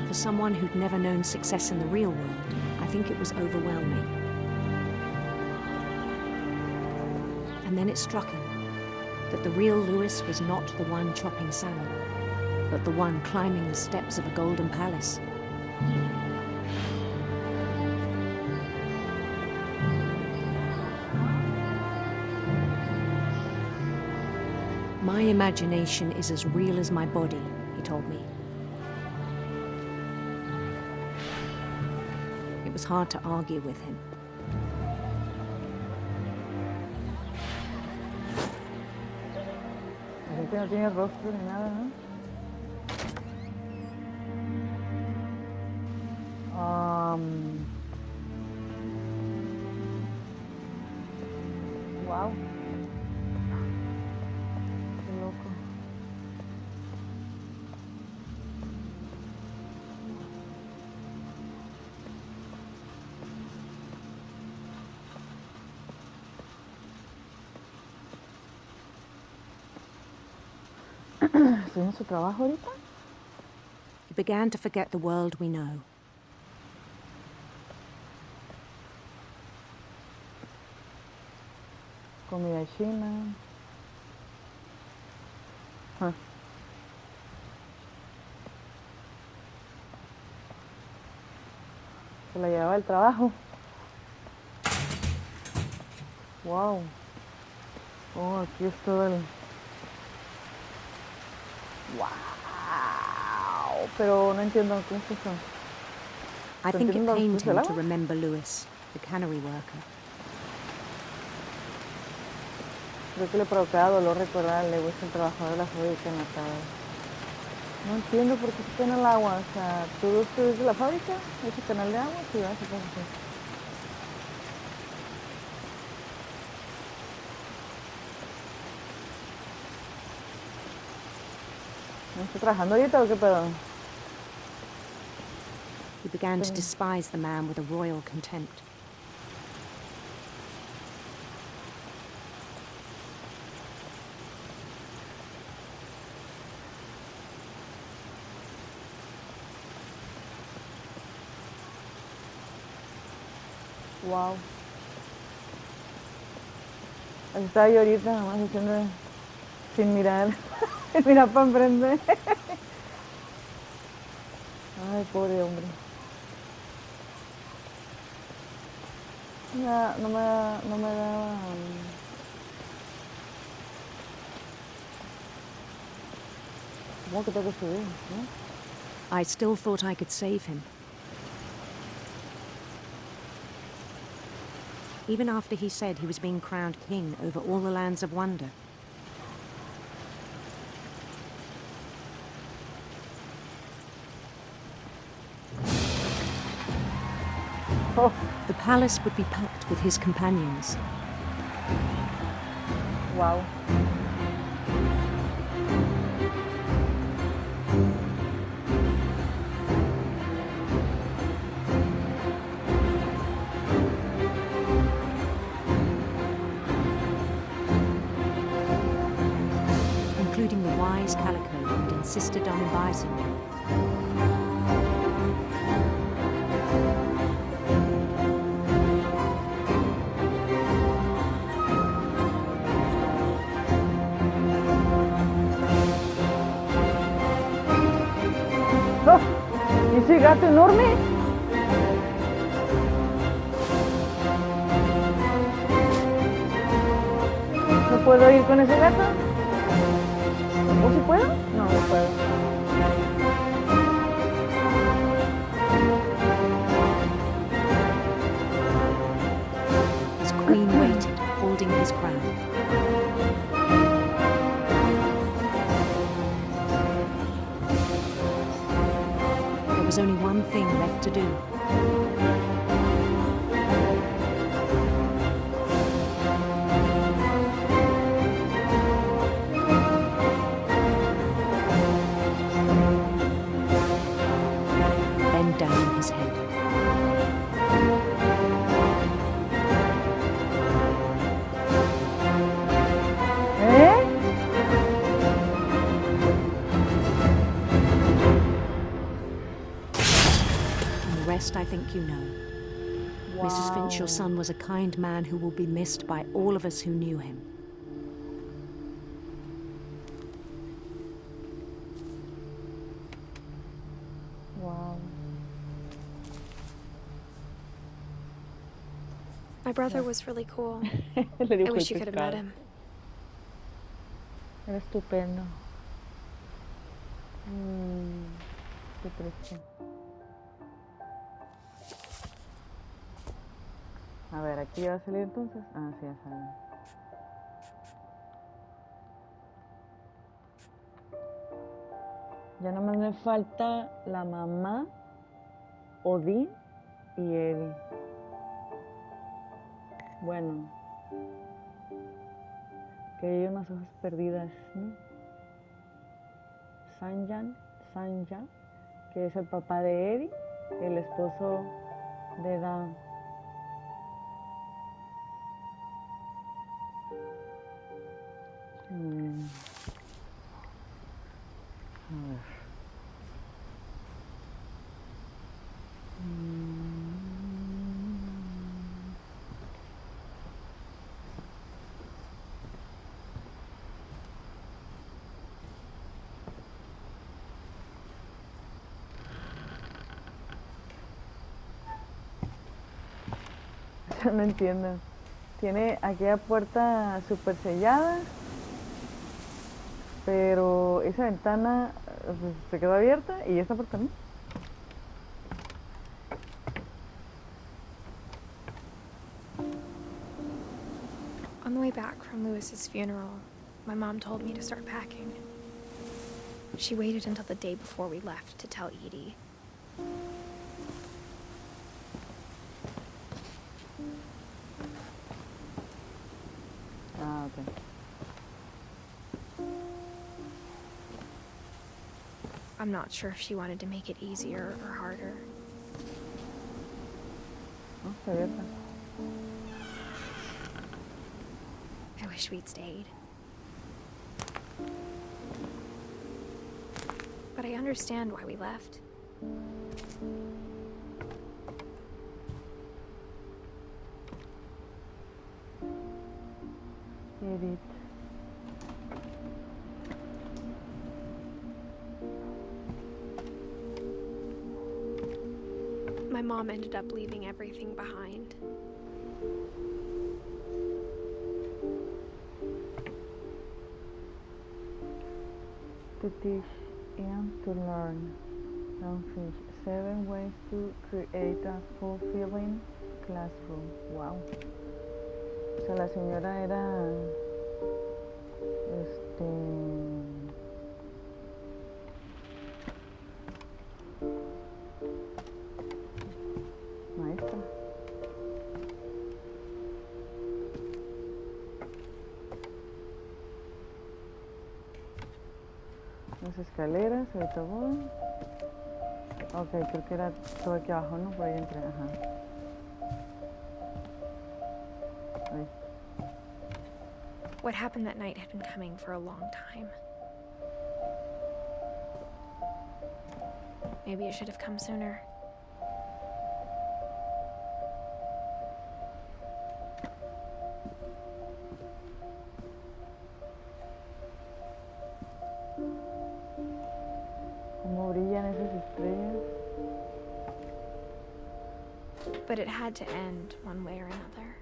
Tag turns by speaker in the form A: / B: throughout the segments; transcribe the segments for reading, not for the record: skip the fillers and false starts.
A: For someone who'd never known success in the real world, I think it was overwhelming. And then it struck him that the real Lewis was not the one chopping salmon, but the one climbing the steps of a golden palace. My imagination is as real as my body, he told me. It was hard to argue with him.
B: No tiene rostro ni nada, ¿no? Wow. Qué loco. ¿Estoy en su trabajo ahorita?
A: He began to forget the world we know.
B: Comida china. Huh. Se la llevaba al trabajo. Wow. Oh, aquí es todo el... Wow. Pero no entiendo qué es eso.
A: I think it pained him to remember Lewis, the cannery worker.
B: Creo que le provocaba dolor recordar a Lewis, el trabajador de la fábrica enlatada. No entiendo por qué se pone el agua. O sea, todo esto es de la fábrica, ese canal de agua, sí, va a ser así. ¿No estoy trabajando ahorita o qué pedo?
A: He began to despise the man with a royal contempt.
B: Wow. Así estaba yo ahorita, nomás haciendo sin mirar. Mira para enfrente. Ay, pobre hombre. No me daba... Supongo que tengo que subir, ¿no?
A: I still thought I could save him. Even after he said he was being crowned king over all the lands of wonder.
B: Oh.
A: The palace would be packed with his companions.
B: Wow.
A: Including the wise Calico who'd insisted on inviting me.
B: ¿Y ese gato enorme? ¿No puedo ir con ese gato? ¿O si puedo? No, no puedo.
A: His queen waited, holding his crown. There was only one thing left to do. Bend down his head. rest I think you know. Mrs. Finch, your son was a kind man who will be missed by all of us who knew him.
B: Wow.
C: My brother was really cool.
B: Le dijo
C: I wish
B: el
C: you could have met
B: pescado.
C: him.
B: Era estupendo. Qué triste. A ver, aquí va a salir entonces. Ah, sí, ya salió. Ya nomás me falta la mamá, Odín y Eddie. Bueno, que hay unas hojas perdidas, ¿no? Sanja, que es el papá de Eddie, el esposo de Dan. A ver. No entiendo. Tiene aquella puerta súper sellada, pero esa ventana se quedó abierta y esta puerta no.
C: On the way back from Lewis's funeral, my mom told me to start packing. She waited until the day before we left to tell Edie.
B: Ah, ok.
C: I'm not sure if she wanted to make it easier or harder.
B: No, está abierta.
C: I wish we'd stayed. But I understand why we left.
B: Edith.
C: My mom ended up leaving everything behind.
B: To teach and to learn. Don't Finch. 7 ways to create a fulfilling classroom. Wow. O sea, la señora era maestra. Las escaleras, ahorita voy. Ok, creo que era todo aquí abajo, ¿no? Por ahí entré, ajá. Ahí.
C: What happened that night had been coming for a long time. Maybe it should have come sooner.
B: ¿Cómo brillan esas estrellas?
C: But it had to end one way or another.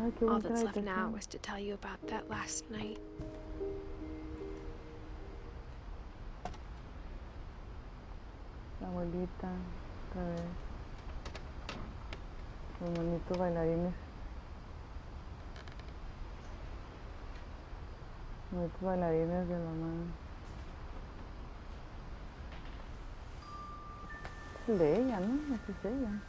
B: Ay, qué
C: All
B: bonita
C: that's
B: la
C: left now
B: habitación.
C: is to tell you about that last night.
B: La abuelita, otra vez. Los bonitos bailarines. Bonitos bailarines de mamá. Es el de ella, ¿no? Ese es ella.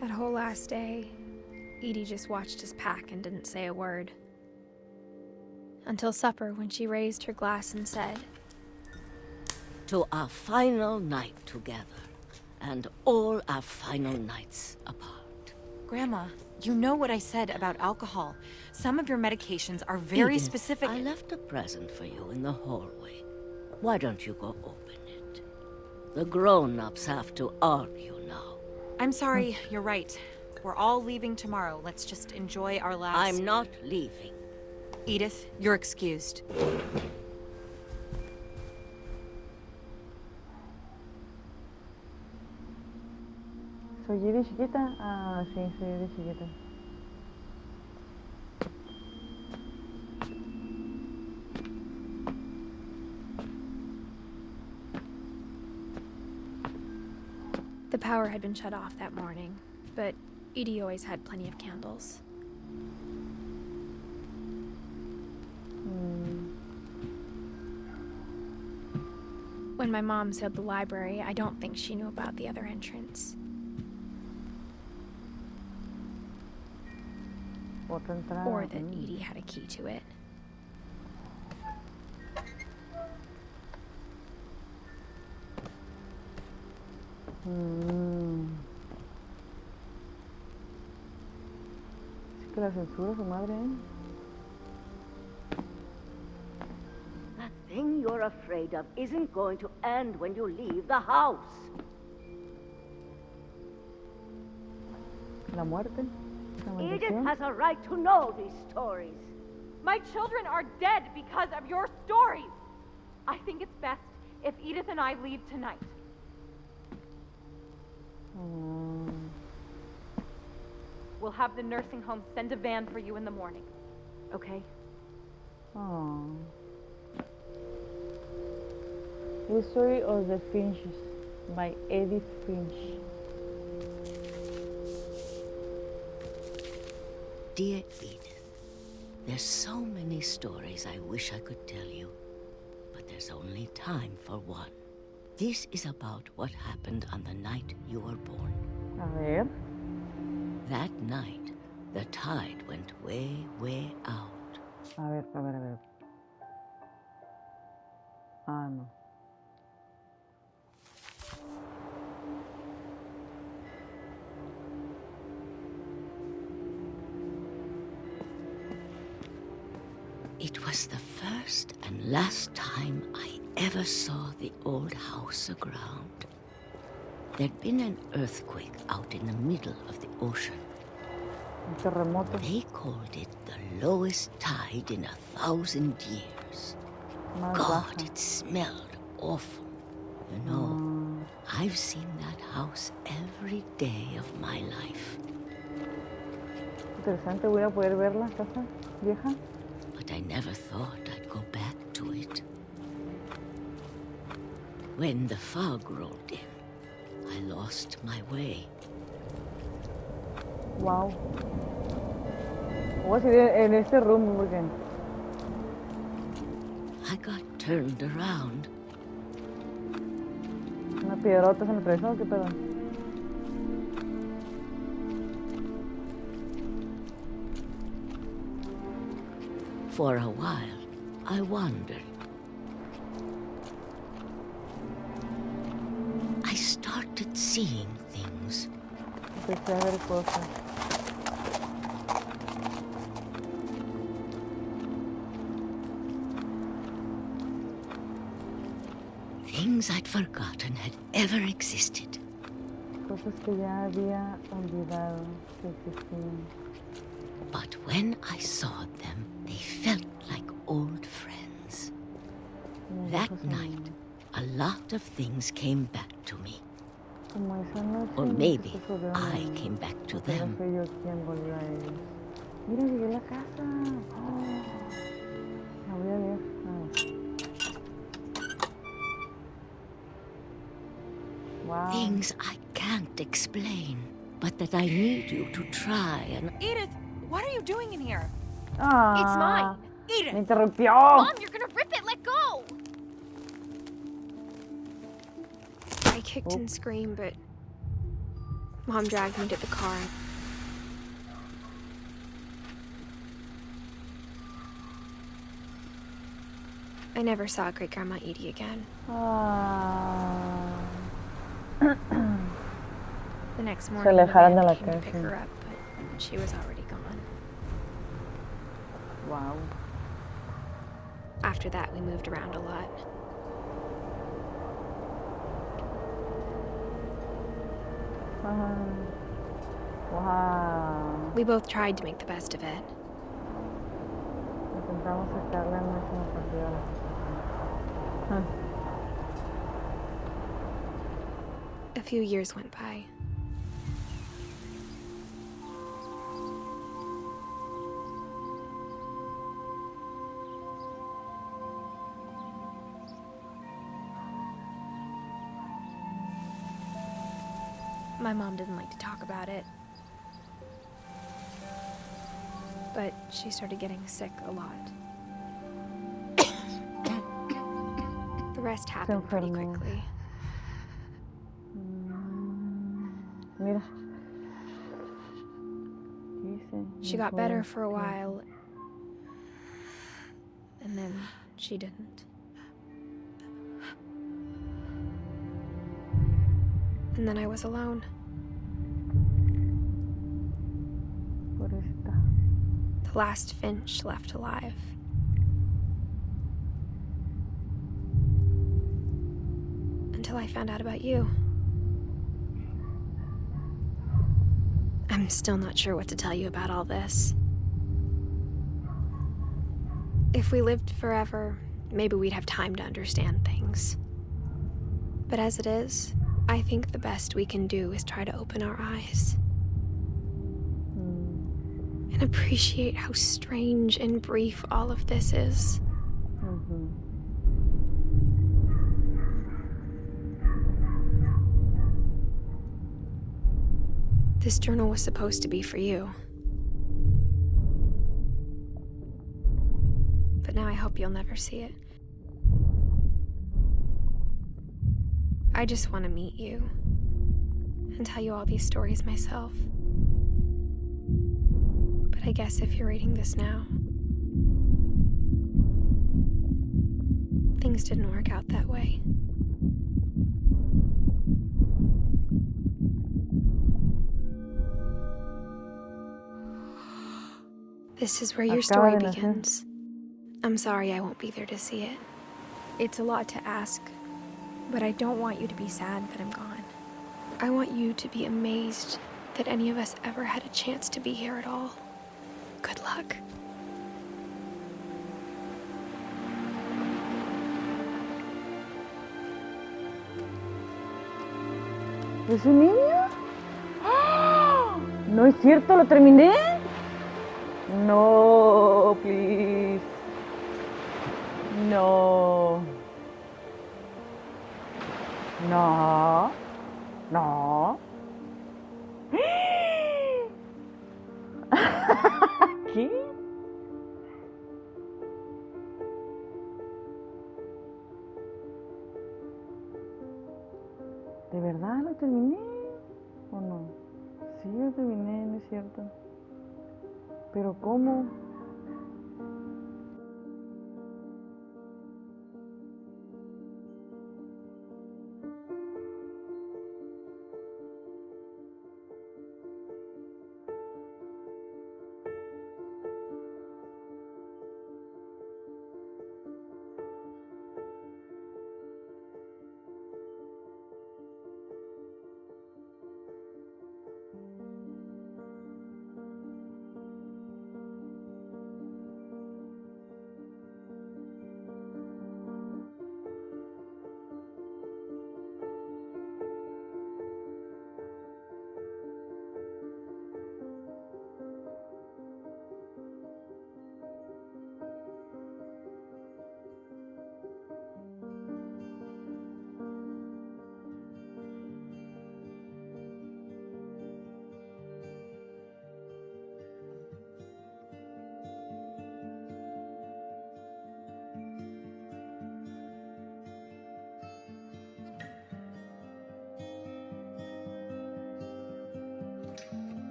C: That whole last day, Edie just watched us pack and didn't say a word. Until supper, when she raised her glass and said,
D: To our final night together, and all our final nights apart.
E: Grandma, you know what I said about alcohol. Some of your medications are very
D: Edith,
E: specific.
D: I left a present for you in the hallway. Why don't you go open it? The grown-ups have to argue now.
E: I'm sorry, you're right. We're all leaving tomorrow. Let's just enjoy our last...
D: I'm not leaving.
E: Edith, you're excused.
B: ¿Soy Edith chiquita? Ah, sí, soy Edith chiquita.
C: The power had been shut off that morning, but Edie always had plenty of candles. When my mom sealed the library, I don't think she knew about the other entrance.
B: Otra entrada.
C: Or that Edie had a key to it.
B: Es que la censura su madre, ¿eh?
D: That thing you're afraid of isn't going to end when you leave the house.
B: La muerte. La
D: Edith
B: maldición.
D: has a right to know these stories.
F: My children are dead because of your stories. I think it's best if Edith and I leave tonight. We'll have the nursing home send a van for you in the morning. Okay?
B: Oh. History of the Finches by Edith Finch.
D: Dear Edith, there's so many stories I wish I could tell you, but there's only time for one. This is about what happened on the night you were born.
B: A ver.
D: That night, the tide went way, way out.
B: A ver, a ver, a ver. Ah, no.
D: It was the first and last time I ever saw the old house aground. There'd been an earthquake out in the middle of the ocean.
B: Un terremoto.
D: They called it the lowest tide in 1,000 years.
B: Más
D: God,
B: baja.
D: it smelled awful. You know, I've seen that house every day of my life.
B: Interesante, voy a poder ver la casa vieja.
D: But I never thought I'd go back to it. When the fog rolled in, I lost my way.
B: Wow. Voy a seguir en este rumbo porque
D: I got turned around.
B: una piedrota se me atravesó, ¿qué pedo?
D: For a while, I wandered. I started seeing things.
B: Empecé a ver cosas.
D: Things I'd forgotten had ever existed.
B: Cosas que ya había olvidado que existían.
D: But when I saw them, they felt like old friends.
B: Como
D: That
B: viejos
D: night,
B: amigos.
D: a lot of things came back to me.
B: Como esa noche.
D: Or
B: muchas
D: maybe
B: cosas volvieron a
D: I
B: mí.
D: came back to
B: No
D: them.
B: fui yo quien volvió a ellos. Mira, llegué a la casa. Oh. La voy a ver. Wow.
D: Things I can't explain, but that I need you to try and...
E: Edith, what are you doing in here?
B: Ah,
C: It's mine.
B: Me
E: Edith!
B: interrumpió.
C: Mom, you're gonna rip it! Let go! I kicked and screamed, but Mom dragged me to the car. I never saw Great Grandma Edie again.
B: Ah.
C: The next
B: Se
C: morning, the
B: alejaron
C: van
B: de la
C: came to pick
B: casa.
C: her up, but she was already gone.
B: Wow.
C: After that, we moved around a lot.
B: Wow.
C: We both tried to make the best of it.
B: Intentamos sacarle el máximo partido a la situación.
C: A few years went by. My mom didn't like to talk about it. But she started getting sick a lot. The rest happened pretty
B: enfermó.
C: quickly.
B: Mira. Dice,
C: She got better for a while, and then she didn't. And then I was alone.
B: Pobrecita.
C: The last Finch left alive. Until I found out about you. I'm still not sure what to tell you about all this. If we lived forever, maybe we'd have time to understand things. But as it is, I think the best we can do is try to open our eyes. And appreciate how strange and brief all of this is. This journal was supposed to be for you. But now I hope you'll never see it. I just want to meet you and tell you all these stories myself. But I guess if you're reading this now, things didn't work out that way. This is where your story begins. I'm sorry I won't be there to see it. It's a lot to ask, but I don't want you to be sad that I'm gone. I want you to be amazed that any of us ever had a chance to be here at all. Good luck.
B: ¿Es un niño? ¡Ah! No es cierto, lo terminé. No, please. No. No. No. ¿Qué? ¿De verdad lo terminé? ¿O no? Sí, lo terminé, no es cierto. ¿Pero cómo?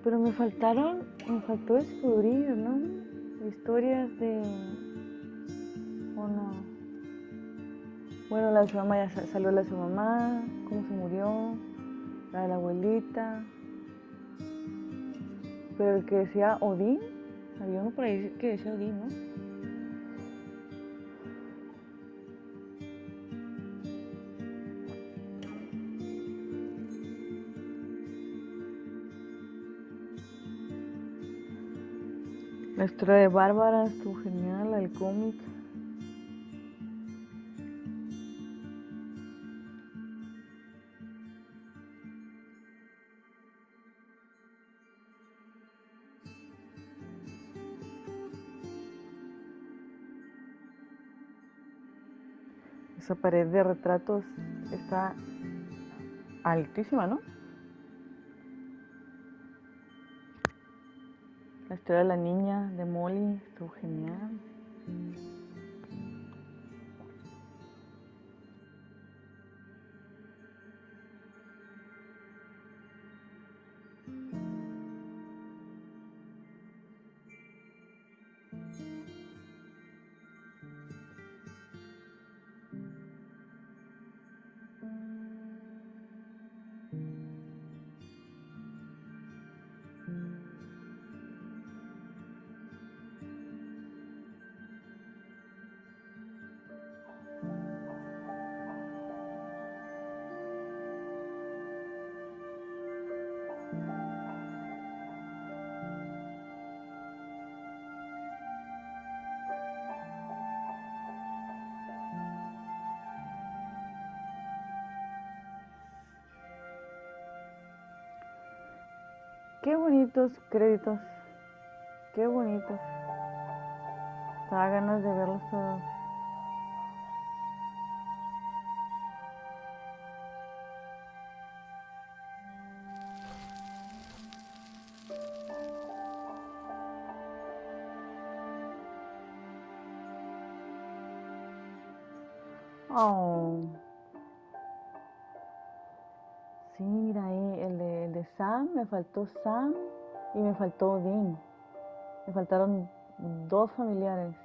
B: Pero me faltó descubrir, ¿no? Historias de... ¿O no? Bueno, la de su mamá ya salió, la de su mamá, cómo se murió, la de la abuelita. Pero el que decía Odín, había uno por ahí que decía Odín, ¿no? La historia de Bárbara estuvo genial, el cómic. Esa pared de retratos está altísima, ¿no? La historia de la niña, de Molly, estuvo genial. Qué bonitos créditos, qué bonitos. Estaba ganas de verlos todos. Oh. Sí, mira ahí, el de Sam, me faltó Sam y me faltó Odín. Me faltaron dos familiares.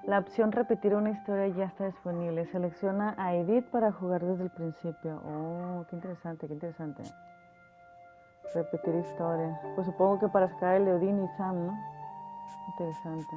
B: La opción repetir una historia ya está disponible. Selecciona a Edith para jugar desde el principio. Oh, qué interesante, qué interesante. Repetir historia. Pues supongo que para sacar el de Odín y Sam, ¿no? Interesante.